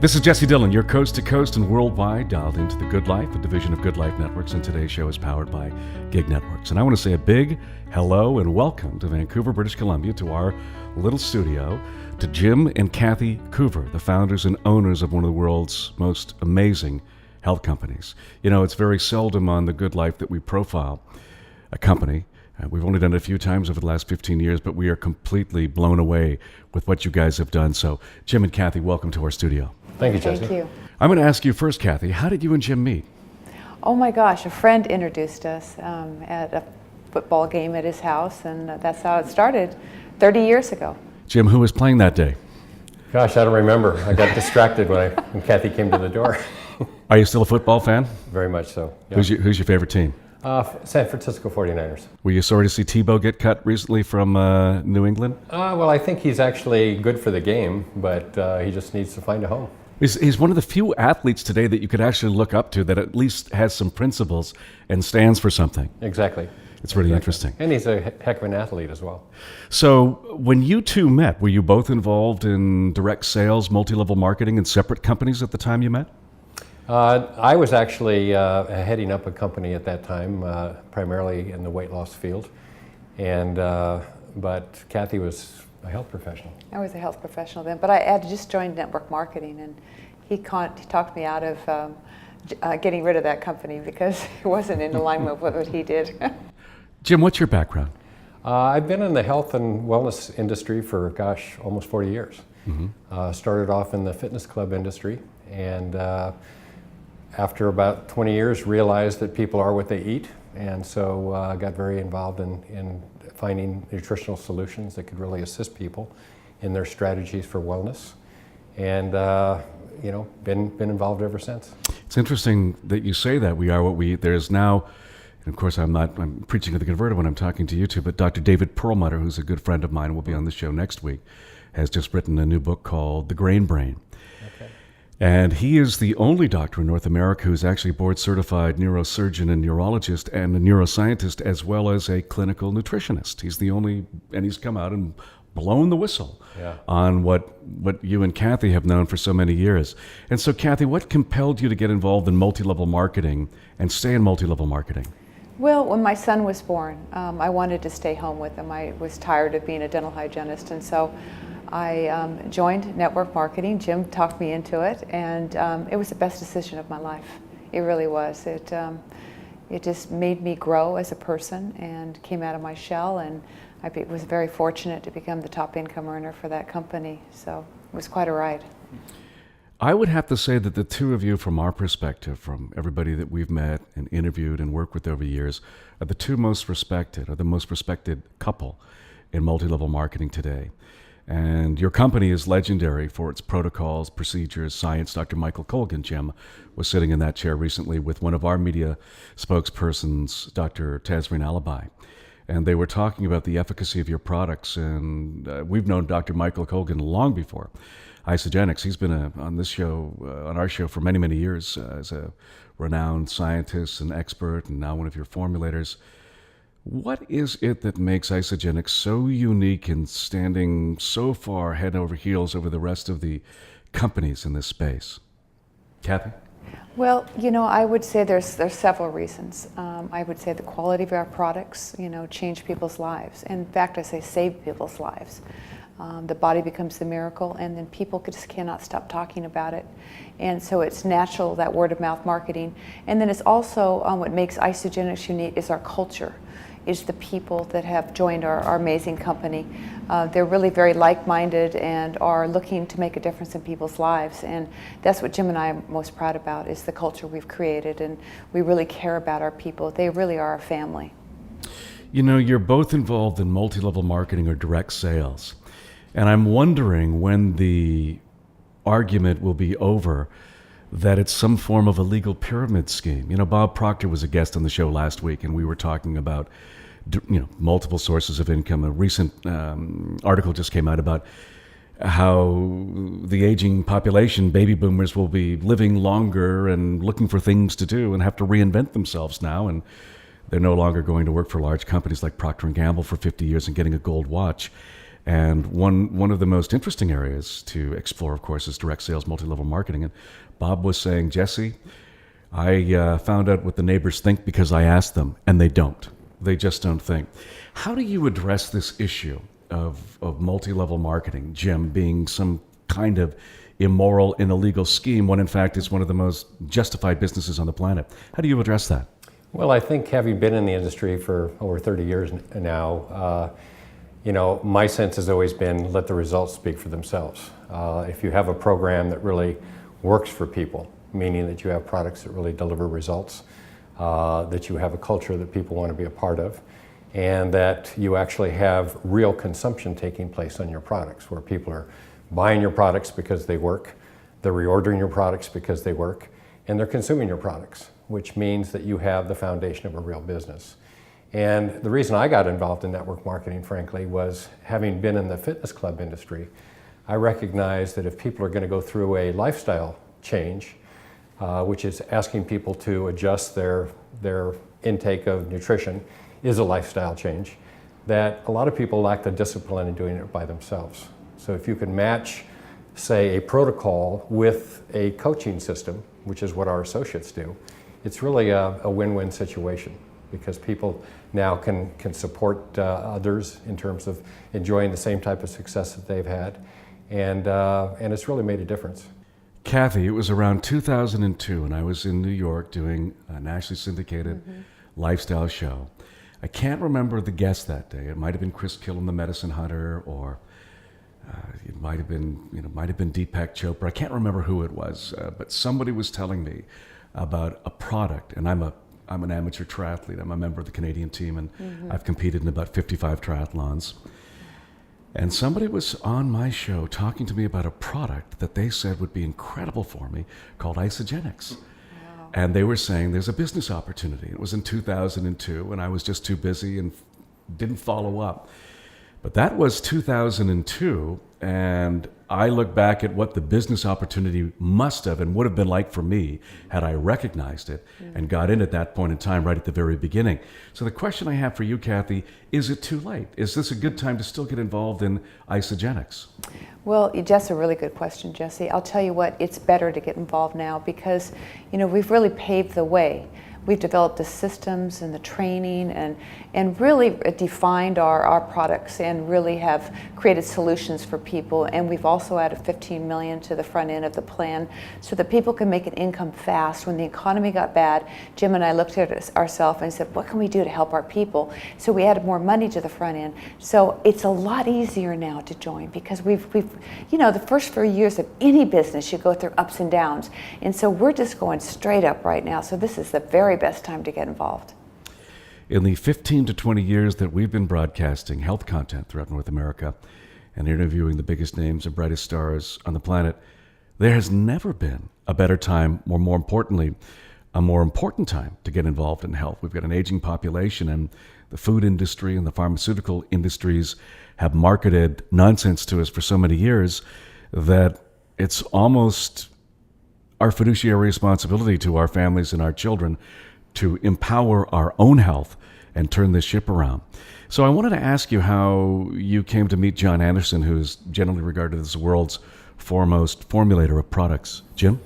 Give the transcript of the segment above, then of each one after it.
This is Jesse Dillon, your coast to coast and worldwide, dialed into the Good Life, a division of Good Life Networks, and today's show is powered by Gig Networks. And I want to say a big hello and welcome to Vancouver, British Columbia, to our little studio, to Jim and Kathy Coover, the founders and owners of one of the world's most amazing health companies. You know, it's very seldom on the Good Life that we profile a company. We've only done it a few times over the last 15 years, but we are completely blown away with what you guys have done. So, Jim and Kathy, welcome to our studio. Thank you, Jesse. Thank you. I'm going to ask you first, Kathy, how did you and Jim meet? Oh my gosh, a friend introduced us at a football game at his house, and that's how it started 30 years ago. Jim, who was playing that day? Gosh, I don't remember. I got distracted when Kathy came to the door. Are you still a football fan? Very much so. Yeah. Who's your favorite team? San Francisco 49ers. Were you sorry to see Tebow get cut recently from New England? Well, I think he's actually good for the game, but he just needs to find a home. He's one of the few athletes today that you could actually look up to that at least has some principles and stands for something. Exactly. It's really interesting. And he's a heck of an athlete as well. So when you two met, were you both involved in direct sales, multi-level marketing, and separate companies at the time you met? I was actually heading up a company at that time, primarily in the weight loss field, but Kathy was a health professional. I was a health professional then, but I had just joined network marketing, and he talked me out of getting rid of that company because it wasn't in alignment with what he did. Jim, what's your background? I've been in the health and wellness industry for, almost 40 years. Mm-hmm. Started off in the fitness club industry, and after about 20 years realized that people are what they eat, and so got very involved in finding nutritional solutions that could really assist people in their strategies for wellness, and been involved ever since. It's interesting that you say that we are what we eat. There's now, and of course I'm preaching to the converted when I'm talking to you two, but Dr. David Perlmutter, who's a good friend of mine, will be on the show next week, has just written a new book called The Grain Brain. And he is the only doctor in North America who's actually board certified neurosurgeon and neurologist and a neuroscientist, as well as a clinical nutritionist. He's the only, and he's come out and blown the whistle on what you and Kathy have known for so many years. And so, Kathy, what compelled you to get involved in multi-level marketing and stay in multi-level marketing? Well, when my son was born, I wanted to stay home with him. I was tired of being a dental hygienist, and so I joined network marketing. Jim talked me into it, and it was the best decision of my life. It really was. It just made me grow as a person and came out of my shell, and I was very fortunate to become the top income earner for that company. So it was quite a ride. I would have to say that the two of you, from our perspective, from everybody that we've met and interviewed and worked with over the years, are the two most respected, or the most respected couple in multi-level marketing today. And your company is legendary for its protocols, procedures, science. Dr. Michael Colgan, Jim, was sitting in that chair recently with one of our media spokespersons, Dr. Tazreen Alibi. And they were talking about the efficacy of your products. And we've known Dr. Michael Colgan long before Isagenix. He's been on this show, on our show, for many, many years as a renowned scientist and expert, and now one of your formulators. What is it that makes Isagenix so unique and standing so far head over heels over the rest of the companies in this space? Kathy? Well, I would say there's several reasons. I would say the quality of our products, change people's lives. In fact, I say save people's lives. The body becomes the miracle, and then people just cannot stop talking about it. And so it's natural, that word of mouth marketing. And then it's also what makes Isagenix unique is our culture. Is the people that have joined our amazing company. They're really very like-minded and are looking to make a difference in people's lives. And that's what Jim and I are most proud about, is the culture we've created. And we really care about our people. They really are our family. You're both involved in multi-level marketing or direct sales. And I'm wondering when the argument will be over that it's some form of a legal pyramid scheme. Bob Proctor was a guest on the show last week, and we were talking about multiple sources of income. A recent article just came out about how the aging population, baby boomers, will be living longer and looking for things to do and have to reinvent themselves now. And they're no longer going to work for large companies like Procter & Gamble for 50 years and getting a gold watch. And one of the most interesting areas to explore, of course, is direct sales, multi-level marketing. And Bob was saying, Jesse, I found out what the neighbors think because I asked them, and they don't. They just don't think. How do you address this issue of multi-level marketing, Jim, being some kind of immoral and illegal scheme when in fact it's one of the most justified businesses on the planet? How do you address that? Well, I think having been in the industry for over 30 years now, my sense has always been let the results speak for themselves. If you have a program that really works for people, meaning that you have products that really deliver results, that you have a culture that people want to be a part of, and that you actually have real consumption taking place on your products, where people are buying your products because they work, they're reordering your products because they work, and they're consuming your products, which means that you have the foundation of a real business. And the reason I got involved in network marketing, frankly, was having been in the fitness club industry, I recognized that if people are going to go through a lifestyle change, which is asking people to adjust their intake of nutrition, is a lifestyle change, that a lot of people lack the discipline in doing it by themselves. So if you can match, say, a protocol with a coaching system, which is what our associates do, it's really a win-win situation, because people now can support others in terms of enjoying the same type of success that they've had, and it's really made a difference. Kathy, it was around 2002, and I was in New York doing a nationally syndicated lifestyle show. I can't remember the guest that day. It might have been Chris Killam, the Medicine Hunter, or it might have been, Deepak Chopra. I can't remember who it was, but somebody was telling me about a product, and I'm an amateur triathlete. I'm a member of the Canadian team, and I've competed in about 55 triathlons. And somebody was on my show talking to me about a product that they said would be incredible for me called Isagenix. Wow. And they were saying there's a business opportunity. It was in 2002, and I was just too busy and didn't follow up. But that was 2002, and I look back at what the business opportunity must have and would have been like for me had I recognized it and got in at that point in time right at the very beginning. So the question I have for you, Kathy, is it too late? Is this a good time to still get involved in Isagenix? Well, that's a really good question, Jesse. I'll tell you what, it's better to get involved now because, we've really paved the way. We've developed the systems and the training and really defined our products and really have created solutions for people. And we've also added $15 million to the front end of the plan so that people can make an income fast. When the economy got bad, Jim and I looked at ourselves and said, what can we do to help our people? So we added more money to the front end. So it's a lot easier now to join because we've the first few years of any business, you go through ups and downs. And so we're just going straight up right now. So this is the very best time to get involved. In the 15 to 20 years that we've been broadcasting health content throughout North America and interviewing the biggest names and brightest stars on the planet, there has never been a better time, or more importantly, a more important time to get involved in health. We've got an aging population, and the food industry and the pharmaceutical industries have marketed nonsense to us for so many years that it's almost our fiduciary responsibility to our families and our children to empower our own health and turn this ship around. So I wanted to ask you how you came to meet John Anderson, who's generally regarded as the world's foremost formulator of products. Jim?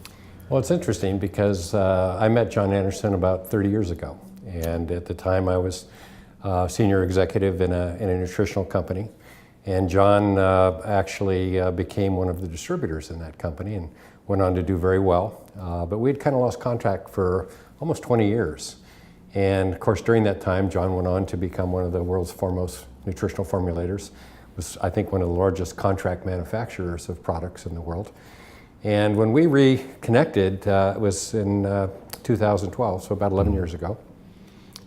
Well, it's interesting because I met John Anderson about 30 years ago. And at the time I was senior executive in a nutritional company. And John actually became one of the distributors in that company and went on to do very well. But we had kind of lost contact for almost 20 years. And of course, during that time, John went on to become one of the world's foremost nutritional formulators. Was, I think, one of the largest contract manufacturers of products in the world. And when we reconnected, it was in 2012, so about 11 years ago.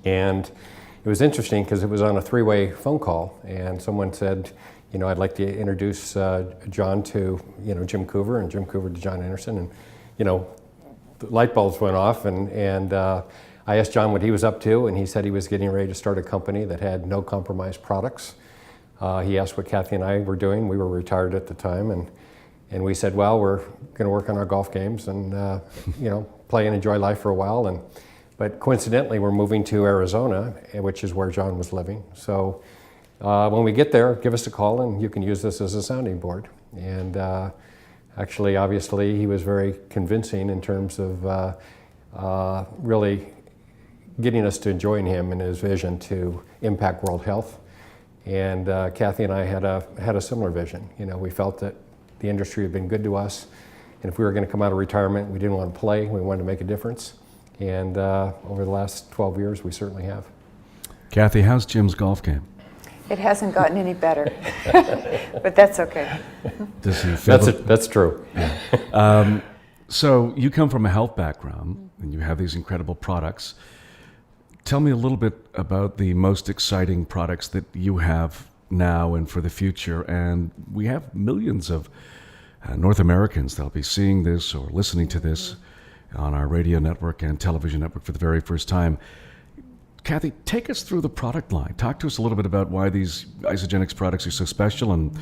And it was interesting because it was on a three-way phone call, and someone said, I'd like to introduce John to, Jim Coover, and Jim Coover to John Anderson, and, the light bulbs went off, and I asked John what he was up to, and he said he was getting ready to start a company that had no compromise products. He asked what Kathy and I were doing. We were retired at the time, and we said, well, we're going to work on our golf games and, play and enjoy life for a while. But coincidentally, we're moving to Arizona, which is where John was living. So when we get there, give us a call and you can use this as a sounding board. And actually, obviously, he was very convincing in terms of really getting us to join him in his vision to impact world health. And Kathy and I had a similar vision. You know, we felt that the industry had been good to us, and if we were going to come out of retirement, we didn't want to play, we wanted to make a difference. And over the last 12 years, we certainly have. Kathy, how's Jim's golf game? It hasn't gotten any better, but that's okay. Does he feel That's true. So you come from a health background, and you have these incredible products. Tell me a little bit about the most exciting products that you have now and for the future. And we have millions of North Americans that'll be seeing this or listening to this on our radio network and television network for the very first time. Kathy, take us through the product line. Talk to us a little bit about why these Isagenix products are so special and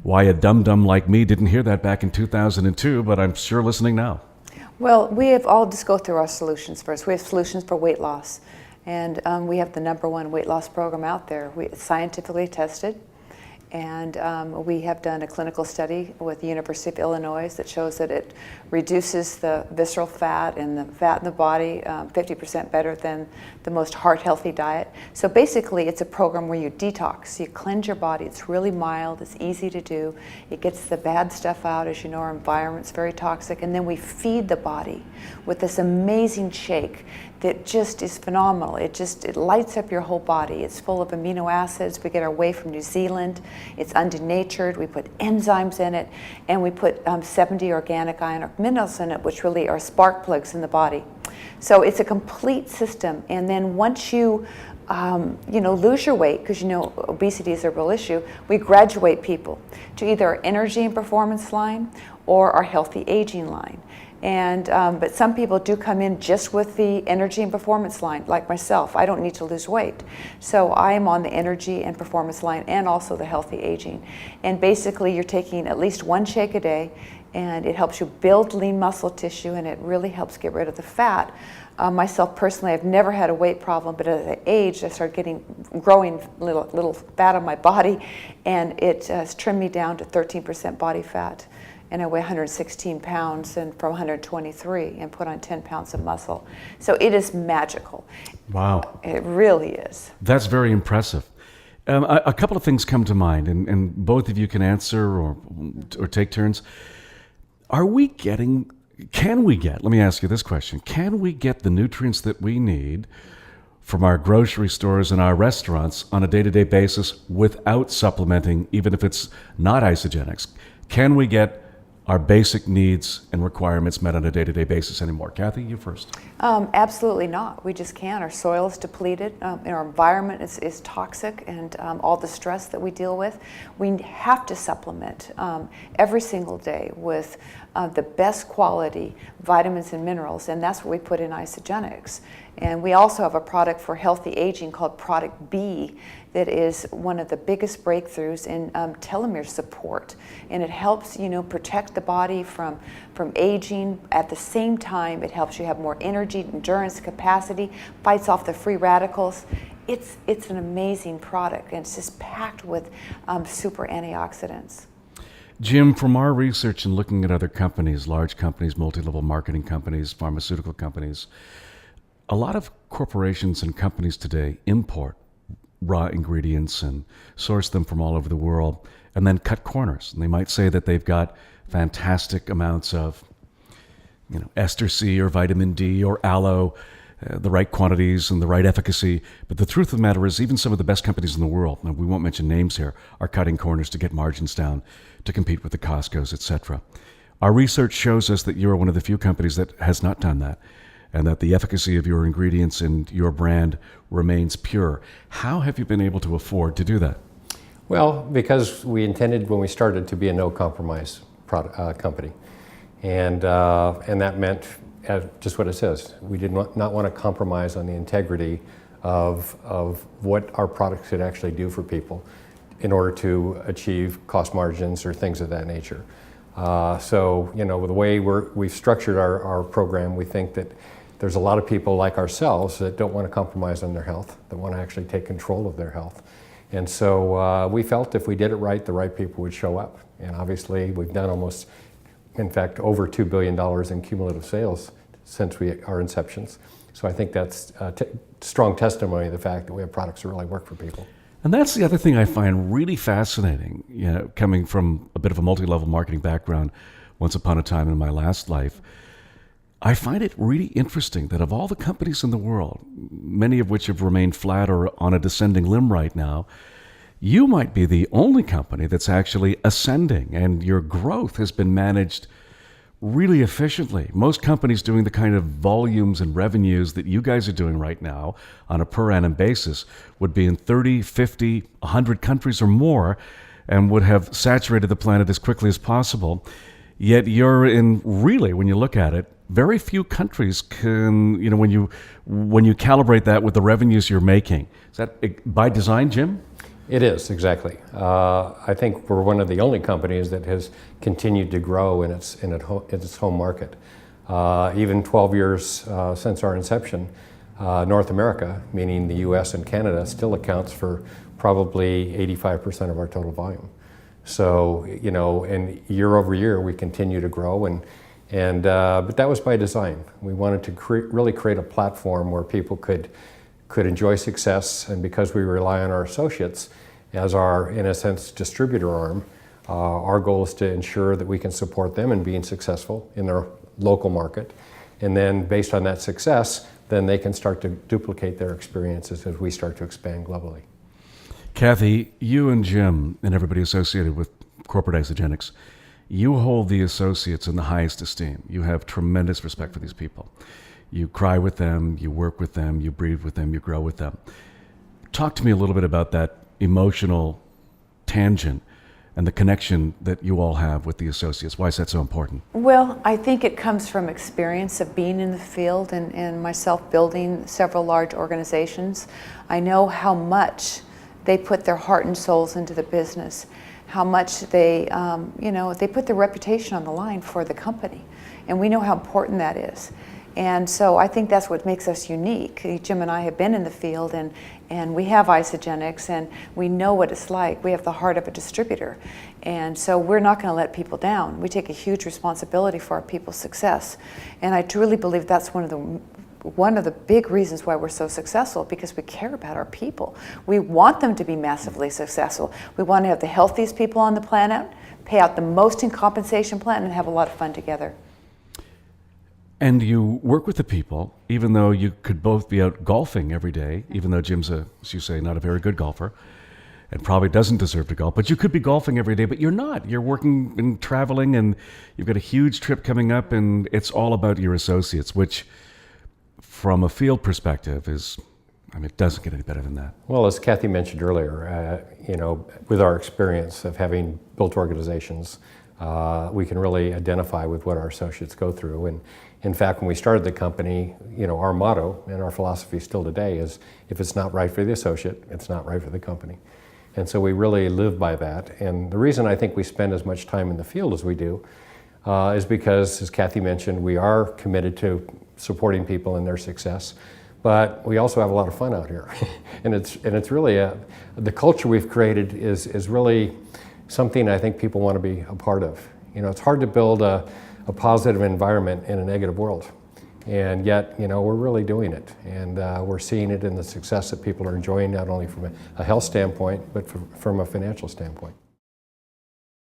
why a dum-dum like me didn't hear that back in 2002, but I'm sure listening now. Well, I'll just go through our solutions first. We have solutions for weight loss. And we have the #1 weight loss program out there. It's scientifically tested. And we have done a clinical study with the University of Illinois that shows that it reduces the visceral fat and the fat in the body 50% better than the most heart-healthy diet. So basically, it's a program where you detox, you cleanse your body. It's really mild, it's easy to do. It gets the bad stuff out. As you know, our environment's very toxic. And then we feed the body with this amazing shake that just is phenomenal. It lights up your whole body. It's full of amino acids. We get our whey from New Zealand. It's undenatured. We put enzymes in it, and we put 70 organic ionic minerals in it, which really are spark plugs in the body. So it's a complete system. And then once you lose your weight, because obesity is a real issue, we graduate people to either our energy and performance line or our healthy aging line. And but some people do come in just with the energy and performance line, like myself. I don't need to lose weight, so I am on the energy and performance line and also the healthy aging. And basically, you're taking at least one shake a day, and it helps you build lean muscle tissue, and it really helps get rid of the fat. Myself personally, I've never had a weight problem, but as I aged, I started growing little fat on my body, and it has trimmed me down to 13% body fat. And I weigh 116 pounds and from 123 and put on 10 pounds of muscle. So it is magical. Wow. It really is. That's very impressive. A couple of things come to mind, and both of you can answer or take turns. Can we get, let me ask you this question, can we get the nutrients that we need from our grocery stores and our restaurants on a day-to-day basis without supplementing, even if it's not Isagenix? Can we get our basic needs and requirements met on a day-to-day basis anymore? Kathy, you first. Absolutely not. We just can't. Our soil is depleted. Our environment is toxic, and all the stress that we deal with. We have to supplement every single day with the best quality vitamins and minerals, and that's what we put in Isagenix. And we also have a product for healthy aging called Product B that is one of the biggest breakthroughs in telomere support. And it helps, protect the body from aging. At the same time, it helps you have more energy, endurance, capacity, fights off the free radicals. It's an amazing product, and it's just packed with super antioxidants. Jim, from our research and looking at other companies, large companies, multi-level marketing companies, pharmaceutical companies, a lot of corporations and companies today import raw ingredients and source them from all over the world and then cut corners. And they might say that they've got fantastic amounts of ester C or vitamin D or aloe, the right quantities and the right efficacy. But the truth of the matter is even some of the best companies in the world, and we won't mention names here, are cutting corners to get margins down to compete with the Costco's, etc. Our research shows us that you're one of the few companies that has not done that, and that the efficacy of your ingredients and your brand remains pure. How have you been able to afford to do that? Well, because we intended when we started to be a no-compromise company. And that meant just what it says. We did not want to compromise on the integrity of what our products could actually do for people in order to achieve cost margins or things of that nature. So, with the way we've structured our program, we think that there's a lot of people like ourselves that don't want to compromise on their health, that want to actually take control of their health. And so we felt if we did it right, the right people would show up. And obviously we've done almost, in fact, over $2 billion in cumulative sales since our inceptions. So I think that's strong testimony of the fact that we have products that really work for people. And that's the other thing I find really fascinating, coming from a bit of a multi-level marketing background once upon a time in my last life. I find it really interesting that of all the companies in the world, many of which have remained flat or on a descending limb right now, you might be the only company that's actually ascending, and your growth has been managed really efficiently. Most companies doing the kind of volumes and revenues that you guys are doing right now on a per annum basis would be in 30, 50, 100 countries or more and would have saturated the planet as quickly as possible. Yet you're in, really, when you look at it, very few countries can, when you calibrate that with the revenues you're making. Is that by design, Jim? It is, exactly. I think we're one of the only companies that has continued to grow in its home market. Even 12 years since our inception, North America, meaning the US and Canada, still accounts for probably 85% of our total volume. So, and year over year, we continue to grow, but that was by design. We wanted to really create a platform where people could enjoy success, and because we rely on our associates as our, in a sense, distributor arm, our goal is to ensure that we can support them in being successful in their local market. And then based on that success, then they can start to duplicate their experiences as we start to expand globally. Kathy, you and Jim and everybody associated with corporate Isagenix, you hold the associates in the highest esteem. You have tremendous respect for these people. You cry with them, you work with them, you breathe with them, you grow with them. Talk to me a little bit about that emotional tangent and the connection that you all have with the associates. Why is that so important? Well, I think it comes from experience of being in the field and myself building several large organizations. I know how much they put their heart and souls into the business, how much they, they put their reputation on the line for the company. And we know how important that is. And so I think that's what makes us unique. Jim and I have been in the field, and we have Isagenix, and we know what it's like. We have the heart of a distributor. And so we're not going to let people down. We take a huge responsibility for our people's success. And I truly believe that's one of the big reasons why we're so successful, because we care about our people. We want them to be massively successful. We want to have the healthiest people on the planet, pay out the most in compensation plan, and have a lot of fun together. And you work with the people, even though you could both be out golfing every day, even though Jim's, as you say, not a very good golfer and probably doesn't deserve to golf, but you could be golfing every day, but you're not. You're working and traveling, and you've got a huge trip coming up, and it's all about your associates, which from a field perspective it doesn't get any better than that. Well, as Kathy mentioned earlier, with our experience of having built organizations, we can really identify with what our associates go through. And in fact, when we started the company, our motto and our philosophy still today is, if it's not right for the associate, it's not right for the company. And so we really live by that. And the reason I think we spend as much time in the field as we do is because, as Kathy mentioned, we are committed to supporting people in their success, but we also have a lot of fun out here. and it's really the culture we've created is really something I think people want to be a part of. It's hard to build a positive environment in a negative world, and yet we're really doing it, and we're seeing it in the success that people are enjoying, not only from a health standpoint but from a financial standpoint.